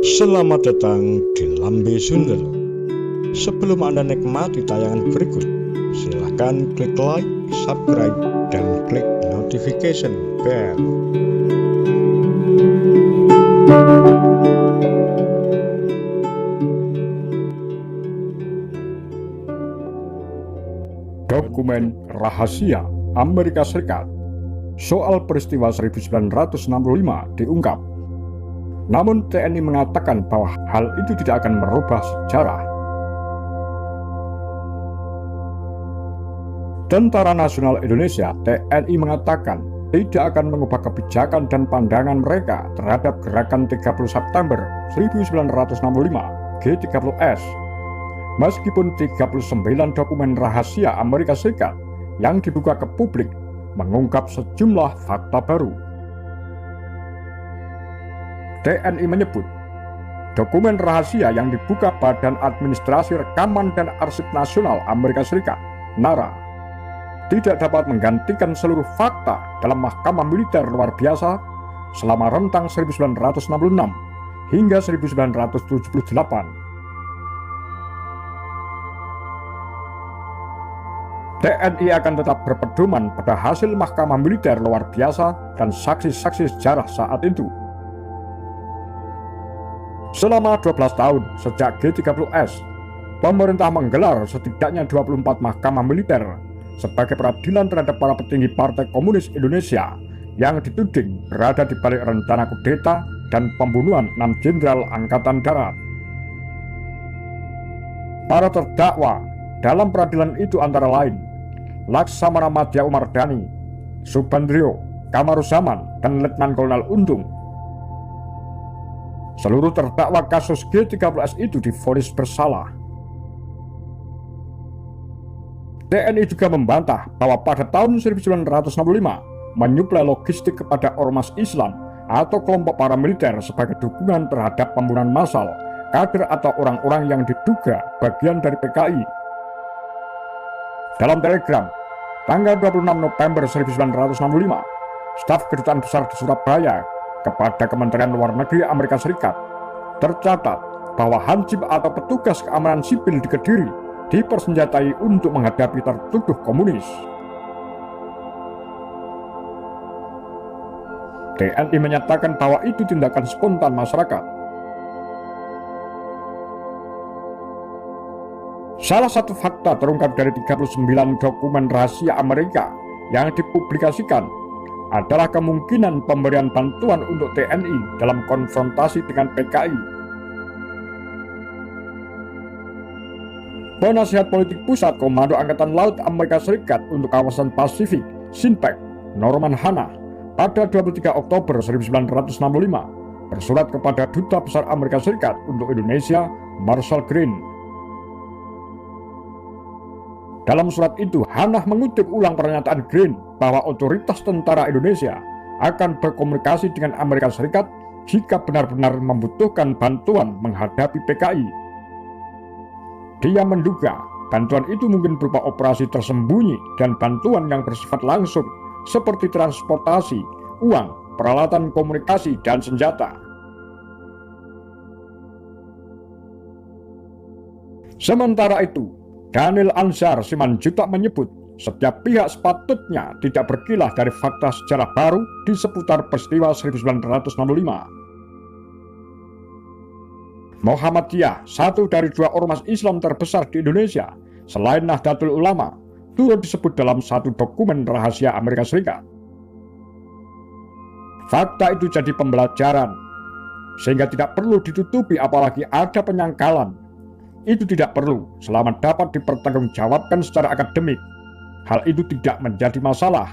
Selamat datang di Lambe Sundel. Sebelum Anda nikmati tayangan berikut, silahkan klik like, subscribe, dan klik notification bell. Dokumen rahasia Amerika Serikat soal peristiwa 1965 diungkap. Namun TNI mengatakan bahwa hal itu tidak akan merubah sejarah. Tentara Nasional Indonesia (TNI) mengatakan tidak akan mengubah kebijakan dan pandangan mereka terhadap gerakan 30 September 1965 G30S. Meskipun 39 dokumen rahasia Amerika Serikat yang dibuka ke publik mengungkap sejumlah fakta baru. TNI menyebut, dokumen rahasia yang dibuka Badan Administrasi Rekaman dan Arsip Nasional Amerika Serikat (NARA) tidak dapat menggantikan seluruh fakta dalam Mahkamah Militer Luar Biasa selama rentang 1966 hingga 1978. TNI akan tetap berpedoman pada hasil Mahkamah Militer Luar Biasa dan saksi-saksi sejarah saat itu. Selama 12 tahun sejak G30S, pemerintah menggelar setidaknya 24 mahkamah militer sebagai peradilan terhadap para petinggi Partai Komunis Indonesia yang dituding berada di balik rencana kudeta dan pembunuhan 6 jenderal Angkatan Darat. Para terdakwa dalam peradilan itu antara lain Laksamana Madya Umardani, Subandrio, Kamaruzaman, dan Letnan Kolonel Untung. Seluruh terdakwa kasus G30S itu divonis bersalah. TNI juga membantah bahwa pada tahun 1965 menyuplai logistik kepada ormas Islam atau kelompok paramiliter sebagai dukungan terhadap pembunuhan massal kader atau orang-orang yang diduga bagian dari PKI. Dalam telegram tanggal 26 November 1965, staf Kedutaan Besar di Surabaya kepada Kementerian Luar Negeri Amerika Serikat tercatat bahwa hansip atau petugas keamanan sipil di Kediri dipersenjatai untuk menghadapi tertuduh komunis. TNI menyatakan bahwa itu tindakan spontan masyarakat. Salah satu fakta terungkap dari 39 dokumen rahasia Amerika yang dipublikasikan adalah kemungkinan pemberian bantuan untuk TNI dalam konfrontasi dengan PKI. Penasihat politik pusat Komando Angkatan Laut Amerika Serikat untuk kawasan Pasifik, SINPEC, Norman Hanna, pada 23 Oktober 1965 bersurat kepada Duta Besar Amerika Serikat untuk Indonesia, Marshall Green. Dalam surat itu, Hanna mengutip ulang pernyataan Green bahwa otoritas tentara Indonesia akan berkomunikasi dengan Amerika Serikat jika benar-benar membutuhkan bantuan menghadapi PKI. Dia menduga bantuan itu mungkin berupa operasi tersembunyi dan bantuan yang bersifat langsung seperti transportasi, uang, peralatan komunikasi, dan senjata. Sementara itu, Daniel Ansar Simanjuntak menyebut setiap pihak sepatutnya tidak berkilah dari fakta sejarah baru di seputar peristiwa 1965. Muhammadiyah, satu dari dua ormas Islam terbesar di Indonesia selain Nahdlatul Ulama, turut disebut dalam satu dokumen rahasia Amerika Serikat. Fakta itu jadi pembelajaran, sehingga tidak perlu ditutupi apalagi ada penyangkalan. Itu tidak perlu selama dapat dipertanggungjawabkan secara akademik. Hal itu tidak menjadi masalah.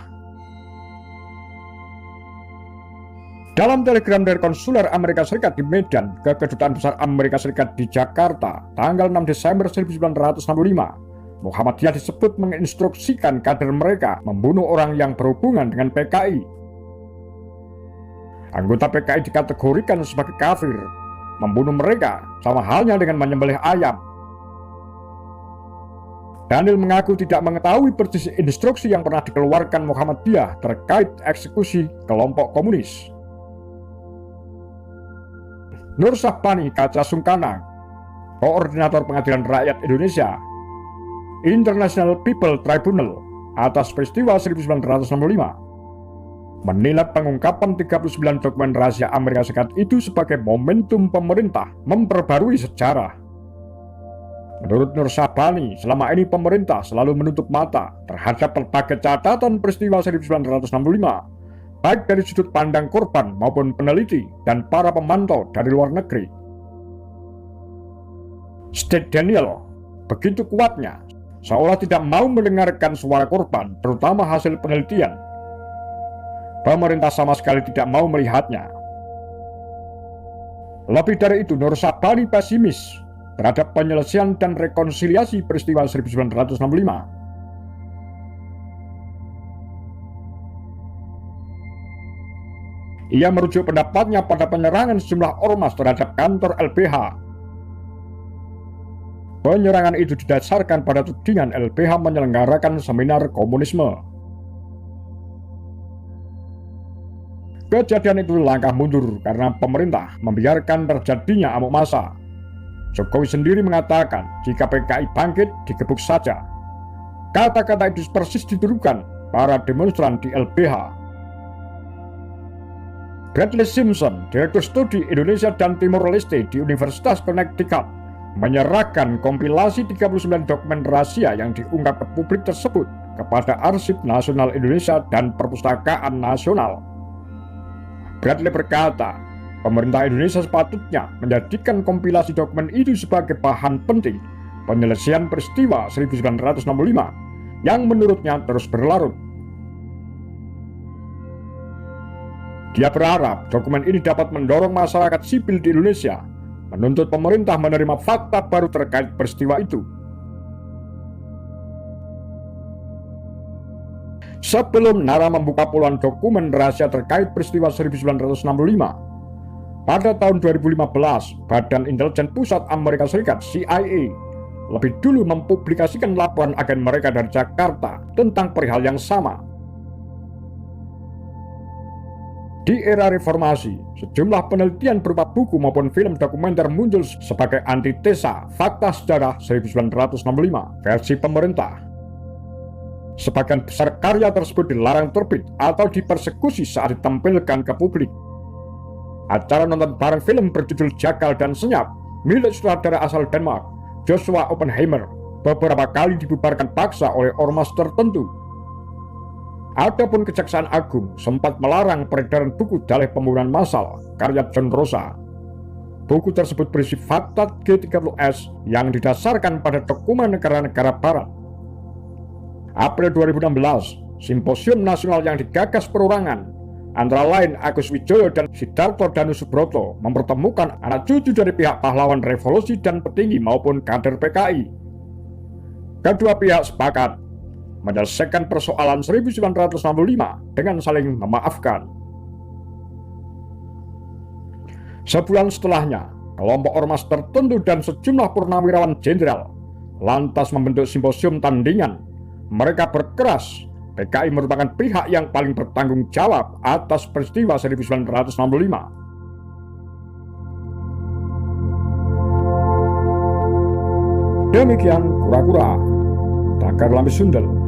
Dalam telegram dari konsuler Amerika Serikat di Medan ke Kedutaan Besar Amerika Serikat di Jakarta tanggal 6 Desember 1965, Muhammadiyah disebut menginstruksikan kader mereka membunuh orang yang berhubungan dengan PKI. Anggota PKI dikategorikan sebagai kafir. Membunuh mereka sama halnya dengan menyembelih ayam. Daniel mengaku tidak mengetahui persis instruksi yang pernah dikeluarkan Muhammadiyah terkait eksekusi kelompok komunis. Nur Syahbani Kaca Sungkana, Koordinator Pengadilan Rakyat Indonesia, International People Tribunal atas peristiwa 1965, menilai pengungkapan 39 dokumen rahasia Amerika Serikat itu sebagai momentum pemerintah memperbarui sejarah. Menurut Nur Syahbani, selama ini pemerintah selalu menutup mata terhadap berbagai catatan peristiwa 1965, baik dari sudut pandang korban maupun peneliti dan para pemantau dari luar negeri. State Denial begitu kuatnya, seolah tidak mau mendengarkan suara korban, terutama hasil penelitian. Pemerintah sama sekali tidak mau melihatnya. Lebih dari itu, Nur Syahbani pesimis terhadap penyelesaian dan rekonsiliasi peristiwa 1965. Ia merujuk pendapatnya pada penyerangan sejumlah ormas terhadap kantor LBH. Penyerangan itu didasarkan pada tudingan LBH menyelenggarakan seminar komunisme. Kejadian itu langkah mundur karena pemerintah membiarkan terjadinya amuk massa. Jokowi sendiri mengatakan jika PKI bangkit digebuk saja. Kata-kata itu persis dituduhkan para demonstran di LBH. Bradley Simpson, Direktur Studi Indonesia dan Timor Leste di Universitas Connecticut, menyerahkan kompilasi 39 dokumen rahasia yang diungkap ke publik tersebut kepada Arsip Nasional Indonesia dan Perpustakaan Nasional. Bradley berkata, pemerintah Indonesia sepatutnya menjadikan kompilasi dokumen itu sebagai bahan penting penyelesaian peristiwa 1965 yang menurutnya terus berlarut. Dia berharap dokumen ini dapat mendorong masyarakat sipil di Indonesia menuntut pemerintah menerima fakta baru terkait peristiwa itu. Sebelum Nara membuka puluhan dokumen rahasia terkait peristiwa 1965, pada tahun 2015, Badan Intelijen Pusat Amerika Serikat (CIA) lebih dulu mempublikasikan laporan agen mereka dari Jakarta tentang perihal yang sama. Di era reformasi, sejumlah penelitian berupa buku maupun film dokumenter muncul sebagai antitesa fakta sejarah 1965 versi pemerintah. Sebagian besar karya tersebut dilarang terbit atau dipersekusi saat ditampilkan ke publik. Acara nonton bareng film berjudul Jagal dan Senyap milik sutradara asal Denmark, Joshua Oppenheimer, beberapa kali dibubarkan paksa oleh ormas tertentu. Adapun Kejaksaan Agung sempat melarang peredaran buku Dalih Pembunuhan Massal karya John Rosa. Buku tersebut berisi fakta G30S yang didasarkan pada dokumen negara-negara barat. April 2016, Simposium Nasional yang digagas perorangan, antara lain Agus Wijoyo dan Sidarto Danu Subroto, mempertemukan anak cucu dari pihak pahlawan revolusi dan petinggi maupun kader PKI. Kedua pihak sepakat menyelesaikan persoalan 1965 dengan saling memaafkan. Sebulan setelahnya, kelompok ormas tertentu dan sejumlah purnawirawan jenderal lantas membentuk simposium tandingan. Mereka berkeras PKI merupakan pihak yang paling bertanggung jawab atas peristiwa 1965. Demikian kura-kura Tagar Lambe Sundel.